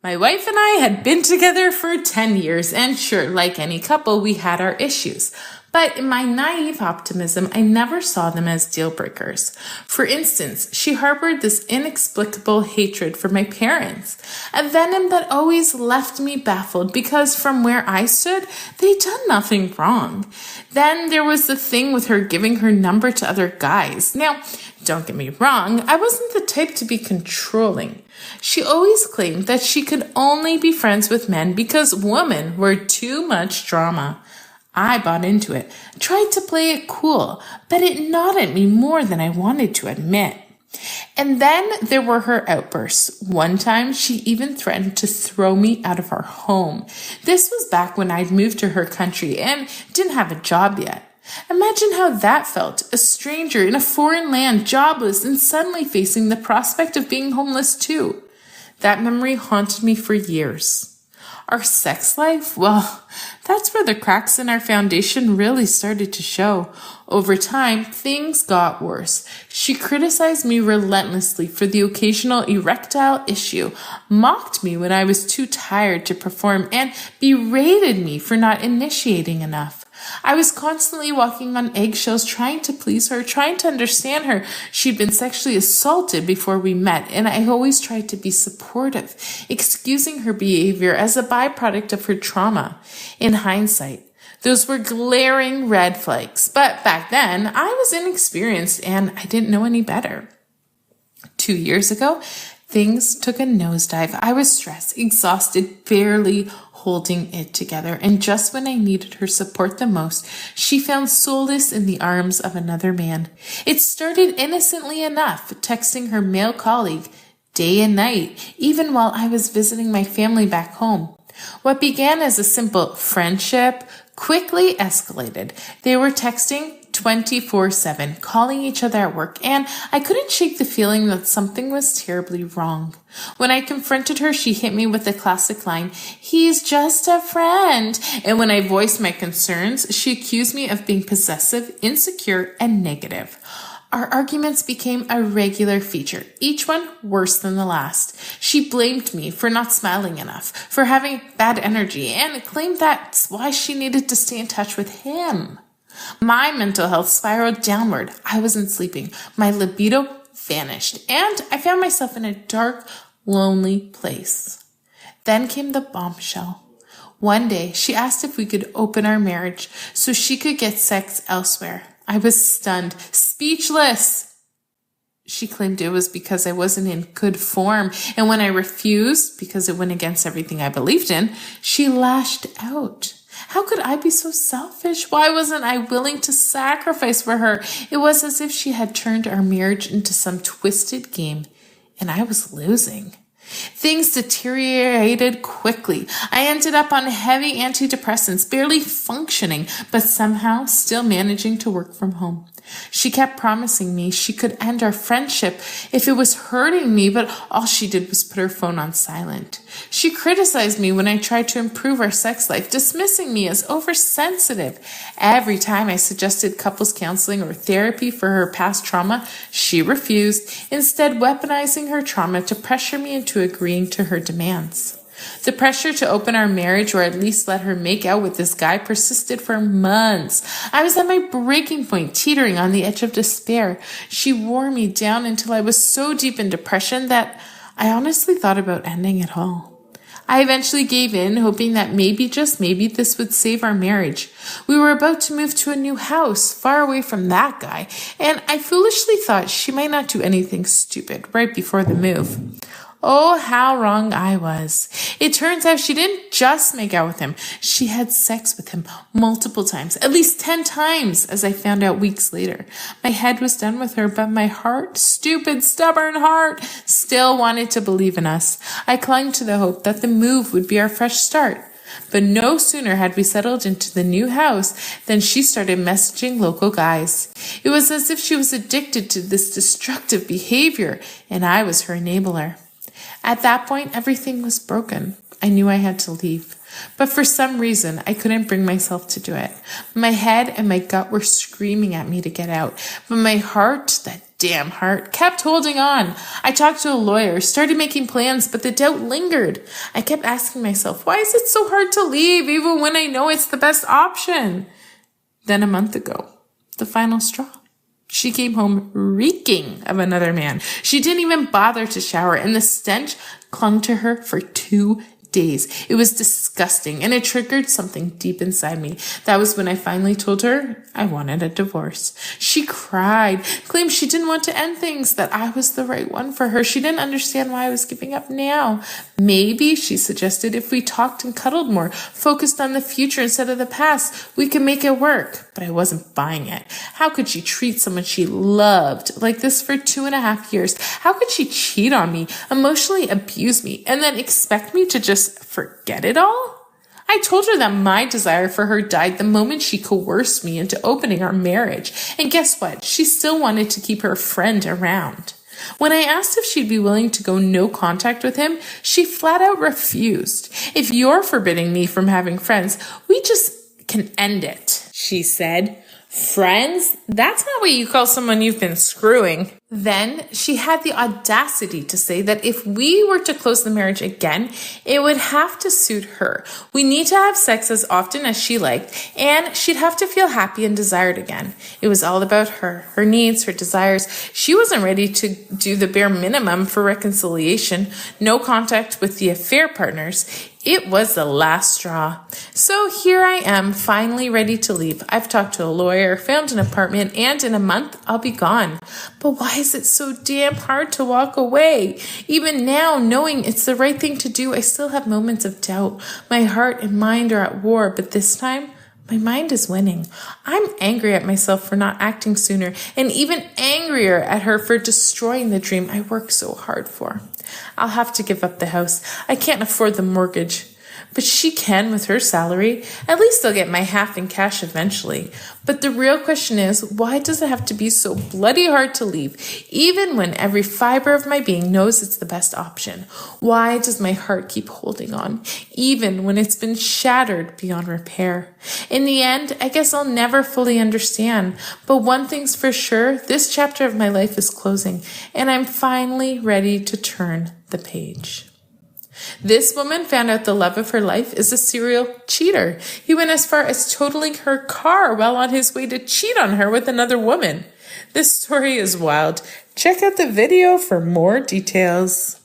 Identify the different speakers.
Speaker 1: My wife and I had been together for 10 years, and sure, like any couple, we had our issues. But in my naive optimism, I never saw them as deal breakers. For instance, she harbored this inexplicable hatred for my parents, a venom that always left me baffled because from where I stood, they'd done nothing wrong. Then there was the thing with her giving her number to other guys. Now, don't get me wrong, I wasn't the type to be controlling. She always claimed that she could only be friends with men because women were too much drama. I bought into it, tried to play it cool, but it gnawed at me more than I wanted to admit. And then there were her outbursts. One time, she even threatened to throw me out of our home. This was back when I'd moved to her country and didn't have a job yet. Imagine how that felt, a stranger in a foreign land, jobless, and suddenly facing the prospect of being homeless too. That memory haunted me for years. Our sex life? Well, that's where the cracks in our foundation really started to show. Over time, things got worse. She criticized me relentlessly for the occasional erectile issue, mocked me when I was too tired to perform, and berated me for not initiating enough. I was constantly walking on eggshells, trying to please her, trying to understand her. She'd been sexually assaulted before we met, and I always tried to be supportive, excusing her behavior as a byproduct of her trauma. In hindsight, those were glaring red flags, but back then, I was inexperienced and I didn't know any better. 2 years ago, things took a nosedive. I was stressed, exhausted, barely holding it together. And just when I needed her support the most, she found solace in the arms of another man. It started innocently enough, texting her male colleague day and night, even while I was visiting my family back home. What began as a simple friendship quickly escalated. They were texting 24/7, calling each other at work, and I couldn't shake the feeling that something was terribly wrong. When I confronted her, she hit me with the classic line, "He's just a friend." And when I voiced my concerns, she accused me of being possessive, insecure, and negative. Our arguments became a regular feature, each one worse than the last. She blamed me for not smiling enough, for having bad energy, and claimed that's why she needed to stay in touch with him. My mental health spiraled downward. I wasn't sleeping. My libido vanished, and I found myself in a dark, lonely place. Then came the bombshell. One day, she asked if we could open our marriage so she could get sex elsewhere. I was stunned, speechless. She claimed it was because I wasn't in good form, and when I refused, because it went against everything I believed in, she lashed out. How could I be so selfish? Why wasn't I willing to sacrifice for her? It was as if she had turned our marriage into some twisted game, and I was losing. Things deteriorated quickly. I ended up on heavy antidepressants, barely functioning, but somehow still managing to work from home. She kept promising me she could end our friendship if it was hurting me, but all she did was put her phone on silent. She criticized me when I tried to improve our sex life, dismissing me as oversensitive. Every time I suggested couples counseling or therapy for her past trauma, she refused, instead weaponizing her trauma to pressure me into agreeing to her demands. The pressure to open our marriage or at least let her make out with this guy persisted for months. I was at my breaking point, teetering on the edge of despair. She wore me down until I was so deep in depression that I honestly thought about ending it all. I eventually gave in, hoping that maybe, just maybe, this would save our marriage. We were about to move to a new house, far away from that guy, and I foolishly thought she might not do anything stupid right before the move. Oh, how wrong I was. It turns out she didn't just make out with him. She had sex with him multiple times, at least 10 times, as I found out weeks later. My head was done with her, but my heart, stupid, stubborn heart, still wanted to believe in us. I clung to the hope that the move would be our fresh start. But no sooner had we settled into the new house than she started messaging local guys. It was as if she was addicted to this destructive behavior, and I was her enabler. At that point, everything was broken. I knew I had to leave. But for some reason, I couldn't bring myself to do it. My head and my gut were screaming at me to get out. But my heart, that damn heart kept holding on. I talked to a lawyer, started making plans, but the doubt lingered. I kept asking myself, why is it so hard to leave even when I know it's the best option? Then a month ago, the final straw. She came home reeking of another man. She didn't even bother to shower, and the stench clung to her for 2 days. It was disgusting, and it triggered something deep inside me. That was when I finally told her I wanted a divorce. She cried, claimed she didn't want to end things, that I was the right one for her. She didn't understand why I was giving up now. Maybe, she suggested, if we talked and cuddled more, focused on the future instead of the past, we could make it work. But I wasn't buying it. How could she treat someone she loved like this for 2.5 years? How could she cheat on me, emotionally abuse me, and then expect me to just forget it all? I told her that my desire for her died the moment she coerced me into opening our marriage. And guess what? She still wanted to keep her friend around. When I asked if she'd be willing to go no contact with him, she flat out refused. If you're forbidding me from having friends, we just can end it, she said. Friends? That's not what you call someone you've been screwing. Then she had the audacity to say that if we were to close the marriage again, it would have to suit her. We need to have sex as often as she liked, and she'd have to feel happy and desired again. It was all about her needs, her desires. She wasn't ready to do the bare minimum for reconciliation, no contact with the affair partners. It was the last straw. So here I am, finally ready to leave. I've talked to a lawyer, found an apartment, and in a month, I'll be gone. But why is it so damn hard to walk away? Even now, knowing it's the right thing to do, I still have moments of doubt. My heart and mind are at war, but this time, my mind is winning. I'm angry at myself for not acting sooner, and even angrier at her for destroying the dream I worked so hard for. I'll have to give up the house. I can't afford the mortgage. But she can with her salary. At least I'll get my half in cash eventually. But the real question is, why does it have to be so bloody hard to leave, even when every fiber of my being knows it's the best option? Why does my heart keep holding on, even when it's been shattered beyond repair? In the end, I guess I'll never fully understand. But one thing's for sure, this chapter of my life is closing, and I'm finally ready to turn the page. This woman found out the love of her life is a serial cheater. He went as far as totaling her car while on his way to cheat on her with another woman. This story is wild. Check out the video for more details.